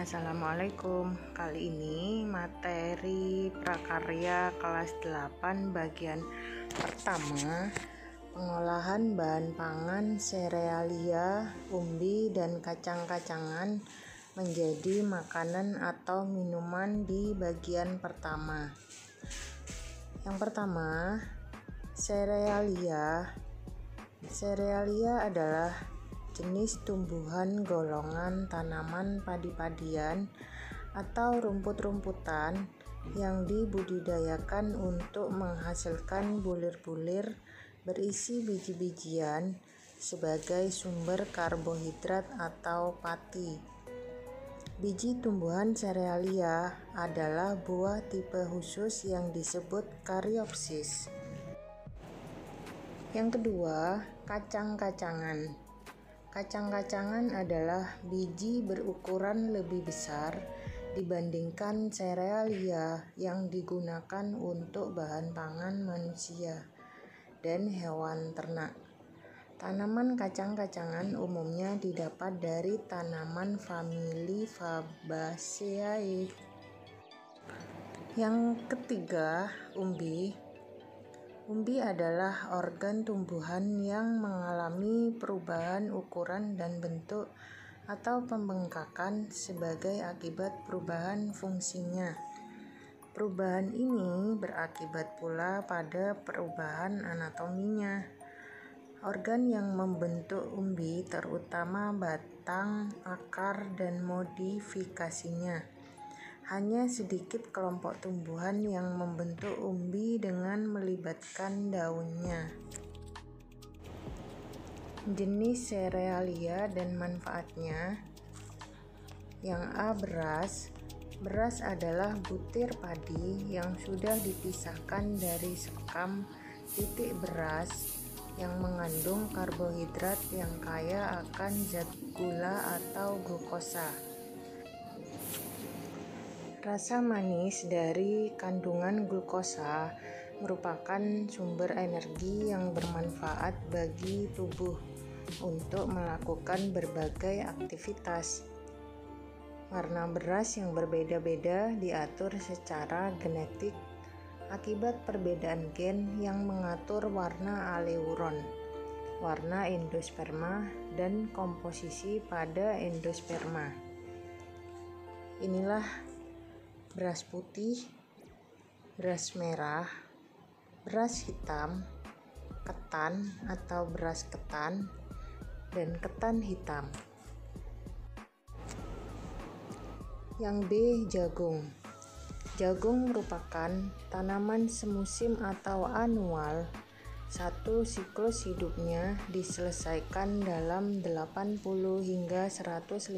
Assalamualaikum. Kali ini materi prakarya kelas 8 bagian pertama, pengolahan bahan pangan serealia, umbi dan kacang-kacangan menjadi makanan atau minuman di bagian pertama. Yang pertama, serealia. Serealia adalah jenis tumbuhan golongan tanaman padi-padian atau rumput-rumputan yang dibudidayakan untuk menghasilkan bulir-bulir berisi biji-bijian sebagai sumber karbohidrat atau pati. Biji tumbuhan serealia adalah buah tipe khusus yang disebut karyopsis. Yang kedua, kacang-kacangan. Kacang-kacangan adalah biji berukuran lebih besar dibandingkan serealia yang digunakan untuk bahan pangan manusia dan hewan ternak. Tanaman kacang-kacangan umumnya didapat dari tanaman famili Fabaceae. Yang ketiga, umbi. Umbi adalah organ tumbuhan yang mengalami perubahan ukuran dan bentuk atau pembengkakan sebagai akibat perubahan fungsinya. Perubahan ini berakibat pula pada perubahan anatominya. Organ yang membentuk umbi terutama batang, akar, dan modifikasinya. Hanya sedikit kelompok tumbuhan yang membentuk umbi dengan melibatkan daunnya. Jenis serealia dan manfaatnya. Yang A, beras. Beras adalah butir padi yang sudah dipisahkan dari sekam titik beras yang mengandung karbohidrat yang kaya akan zat gula atau glukosa. Rasa manis dari kandungan glukosa merupakan sumber energi yang bermanfaat bagi tubuh untuk melakukan berbagai aktivitas. Warna beras yang berbeda-beda diatur secara genetik akibat perbedaan gen yang mengatur warna aleuron, warna endosperma, dan komposisi pada endosperma. Inilah beras putih, beras merah, beras hitam, ketan atau beras ketan, dan ketan hitam. Yang B, jagung. Jagung merupakan tanaman semusim atau anual. Satu siklus hidupnya diselesaikan dalam 80 hingga 150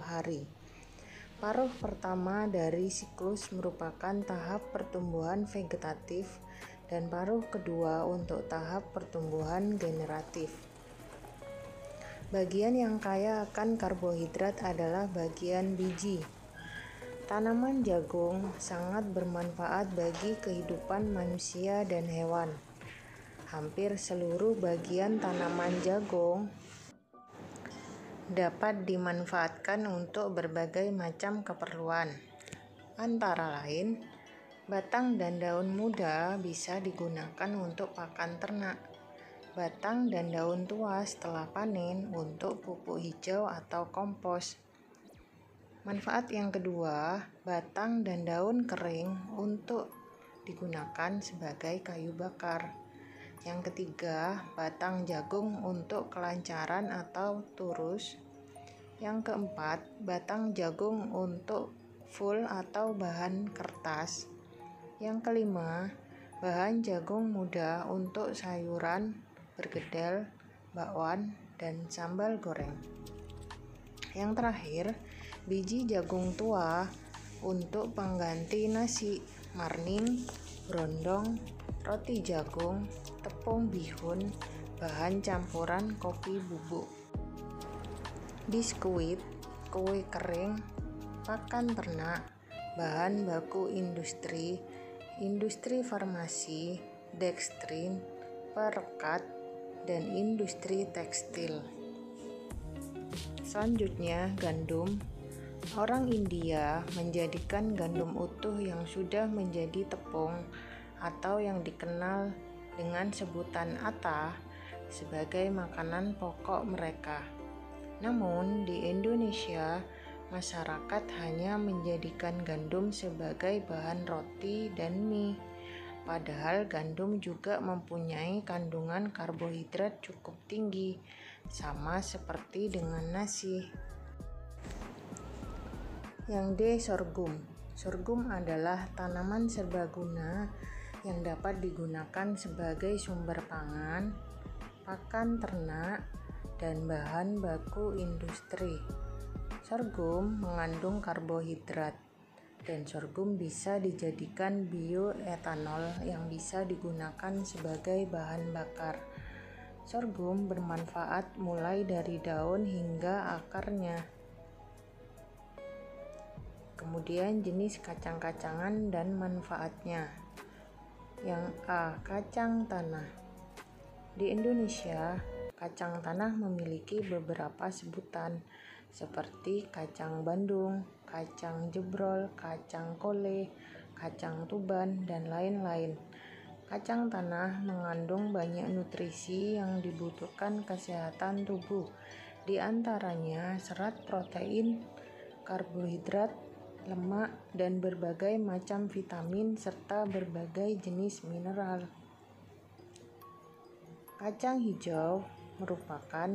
hari. Paruh pertama dari siklus merupakan tahap pertumbuhan vegetatif dan paruh kedua untuk tahap pertumbuhan generatif. Bagian yang kaya akan karbohidrat adalah bagian biji. Tanaman jagung sangat bermanfaat bagi kehidupan manusia dan hewan. Hampir seluruh bagian tanaman jagung dapat dimanfaatkan untuk berbagai macam keperluan. Antara lain, batang dan daun muda bisa digunakan untuk pakan ternak. Batang dan daun tua setelah panen untuk pupuk hijau atau kompos. Manfaat yang kedua, batang dan daun kering untuk digunakan sebagai kayu bakar. Yang ketiga, batang jagung untuk kelancaran atau turus. Yang keempat, batang jagung untuk full atau bahan kertas. Yang kelima, bahan jagung muda untuk sayuran, bergedel, bakwan, dan sambal goreng. Yang terakhir, biji jagung tua untuk pengganti nasi, marning, brondong, roti jagung, tepung bihun, bahan campuran kopi bubuk. Biskuit, kue kering, pakan ternak, bahan baku industri, industri farmasi, dekstrin, perekat, dan industri tekstil. Selanjutnya, gandum. Orang India menjadikan gandum utuh yang sudah menjadi tepung atau yang dikenal dengan sebutan atta sebagai makanan pokok mereka. Namun di Indonesia, masyarakat hanya menjadikan gandum sebagai bahan roti dan mie. Padahal gandum juga mempunyai kandungan karbohidrat cukup tinggi, sama seperti dengan nasi. Yang D. Sorghum. Sorghum adalah tanaman serbaguna yang dapat digunakan sebagai sumber pangan, pakan ternak, dan bahan baku industri. Sorghum mengandung karbohidrat, dan sorghum bisa dijadikan bioetanol yang bisa digunakan sebagai bahan bakar. Sorghum bermanfaat mulai dari daun hingga akarnya. Kemudian jenis kacang-kacangan dan manfaatnya. Yang A. Kacang tanah. Di Indonesia, kacang tanah memiliki beberapa sebutan seperti kacang Bandung, kacang jebrol, kacang kole, kacang tuban, dan lain-lain. Kacang tanah mengandung banyak nutrisi yang dibutuhkan kesehatan tubuh, di antaranya serat, protein, karbohidrat, lemak, dan berbagai macam vitamin serta berbagai jenis mineral. Kacang hijau merupakan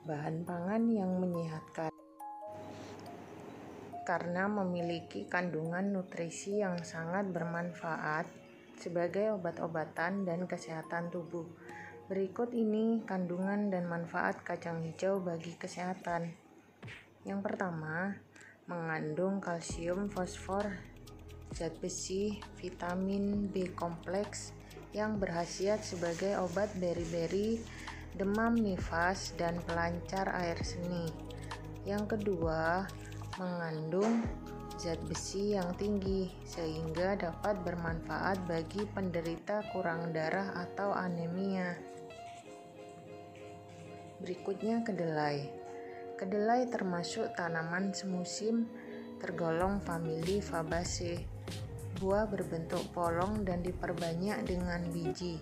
bahan pangan yang menyehatkan karena memiliki kandungan nutrisi yang sangat bermanfaat sebagai obat-obatan dan kesehatan tubuh. Berikut ini kandungan dan manfaat kacang hijau bagi kesehatan. Yang pertama, mengandung kalsium, fosfor, zat besi, vitamin B kompleks yang berkhasiat sebagai obat beri-beri, demam nifas, dan pelancar air seni. Yang kedua, mengandung zat besi yang tinggi sehingga dapat bermanfaat bagi penderita kurang darah atau anemia. Berikutnya kedelai. Kedelai termasuk tanaman semusim, tergolong famili Fabaceae. Buah berbentuk polong dan diperbanyak dengan biji.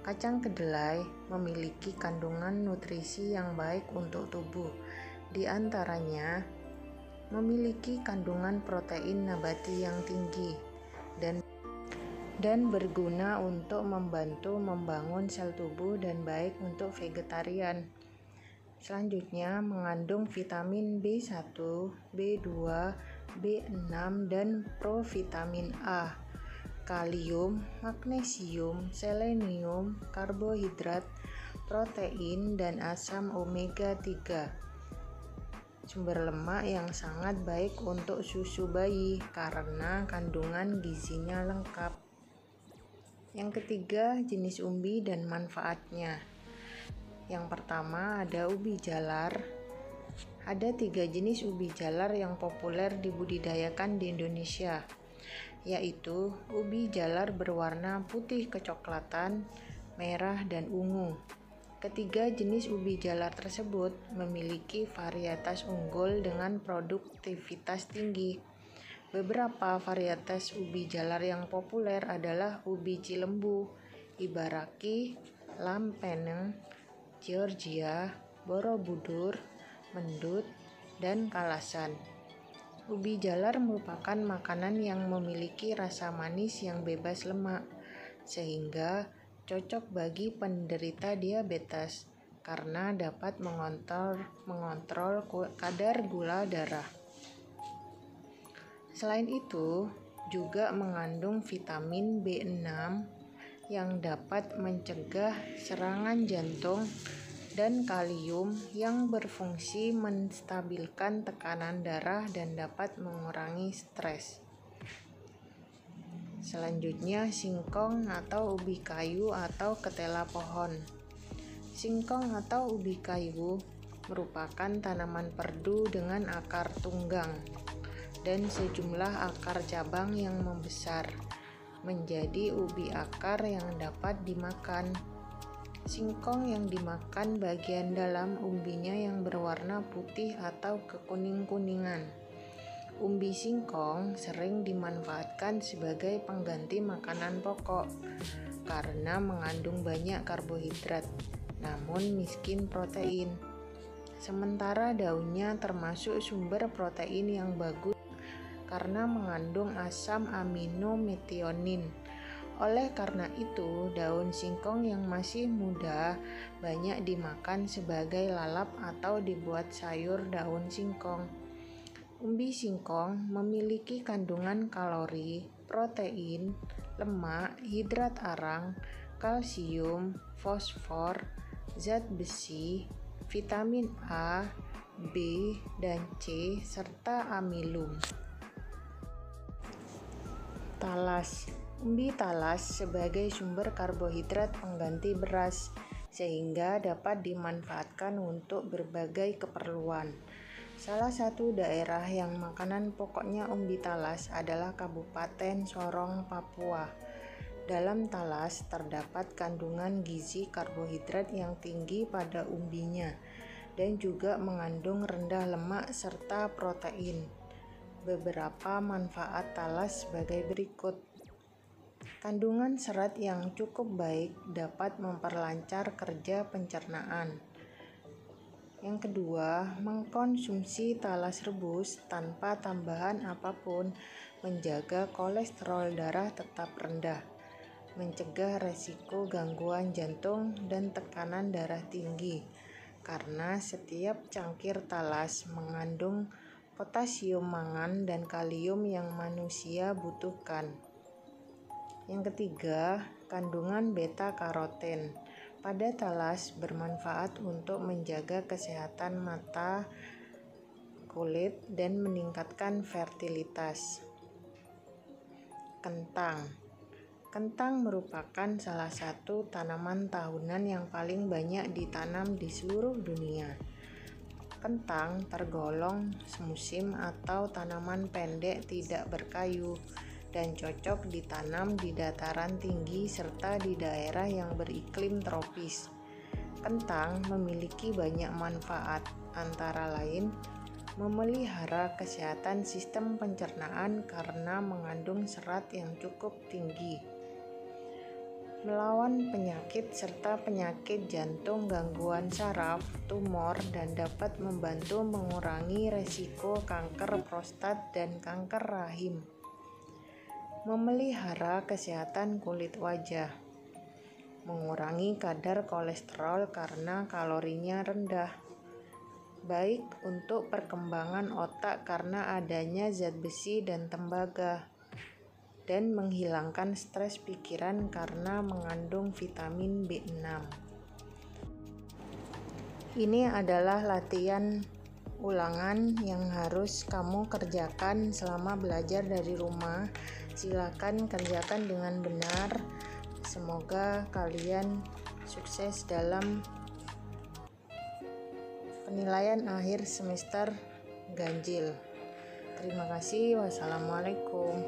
Kacang kedelai memiliki kandungan nutrisi yang baik untuk tubuh. Di antaranya, memiliki kandungan protein nabati yang tinggi dan berguna untuk membantu membangun sel tubuh dan baik untuk vegetarian. Selanjutnya, mengandung vitamin B1, B2, B6, dan provitamin A, kalium, magnesium, selenium, karbohidrat, protein, dan asam omega 3. Sumber lemak yang sangat baik untuk susu bayi karena kandungan gizinya lengkap. Yang ketiga, jenis umbi dan manfaatnya. Yang pertama ada ubi jalar. Ada 3 jenis ubi jalar yang populer dibudidayakan di Indonesia, yaitu ubi jalar berwarna putih kecoklatan, merah, dan ungu. Ketiga jenis ubi jalar tersebut memiliki varietas unggul dengan produktivitas tinggi. Beberapa varietas ubi jalar yang populer adalah ubi Cilembu, Ibaraki, Lampeneng, Georgia, Borobudur, Mendut, dan Kalasan. Ubi jalar merupakan makanan yang memiliki rasa manis yang bebas lemak, sehingga cocok bagi penderita diabetes karena dapat mengontrol kadar gula darah. Selain itu, juga mengandung vitamin B6 yang dapat mencegah serangan jantung dan kalium yang berfungsi menstabilkan tekanan darah dan dapat mengurangi stres. Selanjutnya, singkong atau ubi kayu atau ketela pohon. Singkong atau ubi kayu merupakan tanaman perdu dengan akar tunggang dan sejumlah akar cabang yang membesar menjadi ubi akar yang dapat dimakan. Singkong yang dimakan bagian dalam umbinya yang berwarna putih atau kekuning-kuningan. Umbi singkong sering dimanfaatkan sebagai pengganti makanan pokok karena mengandung banyak karbohidrat, namun miskin protein. Sementara daunnya termasuk sumber protein yang bagus karena mengandung asam amino metionin. Oleh karena itu, daun singkong yang masih muda banyak dimakan sebagai lalap atau dibuat sayur daun singkong. Umbi singkong memiliki kandungan kalori, protein, lemak, hidrat arang, kalsium, fosfor, zat besi, vitamin A, B, dan C, serta amilum. Talas. Umbi talas sebagai sumber karbohidrat pengganti beras, sehingga dapat dimanfaatkan untuk berbagai keperluan. Salah satu daerah yang makanan pokoknya umbi talas adalah Kabupaten Sorong, Papua. Dalam talas terdapat kandungan gizi karbohidrat yang tinggi pada umbinya dan juga mengandung rendah lemak serta protein. Beberapa manfaat talas sebagai berikut. Kandungan serat yang cukup baik dapat memperlancar kerja pencernaan. Yang kedua, mengkonsumsi talas rebus tanpa tambahan apapun menjaga kolesterol darah tetap rendah, mencegah resiko gangguan jantung dan tekanan darah tinggi, karena setiap cangkir talas mengandung potasium mangan dan kalium yang manusia butuhkan. Yang ketiga, kandungan beta-karoten pada talas bermanfaat untuk menjaga kesehatan mata, kulit, dan meningkatkan fertilitas. Kentang. Kentang merupakan salah satu tanaman tahunan yang paling banyak ditanam di seluruh dunia. Kentang tergolong semusim atau tanaman pendek tidak berkayu dan cocok ditanam di dataran tinggi serta di daerah yang beriklim tropis. Kentang memiliki banyak manfaat, antara lain memelihara kesehatan sistem pencernaan karena mengandung serat yang cukup tinggi, melawan penyakit serta penyakit jantung, gangguan saraf, tumor, dan dapat membantu mengurangi resiko kanker prostat dan kanker rahim. Memelihara kesehatan kulit wajah, mengurangi kadar kolesterol karena kalorinya rendah, baik untuk perkembangan otak karena adanya zat besi dan tembaga, dan menghilangkan stres pikiran karena mengandung vitamin B6. Ini adalah latihan ulangan yang harus kamu kerjakan selama belajar dari rumah. Silakan kerjakan dengan benar. Semoga kalian sukses dalam penilaian akhir semester ganjil. Terima kasih. Wassalamualaikum.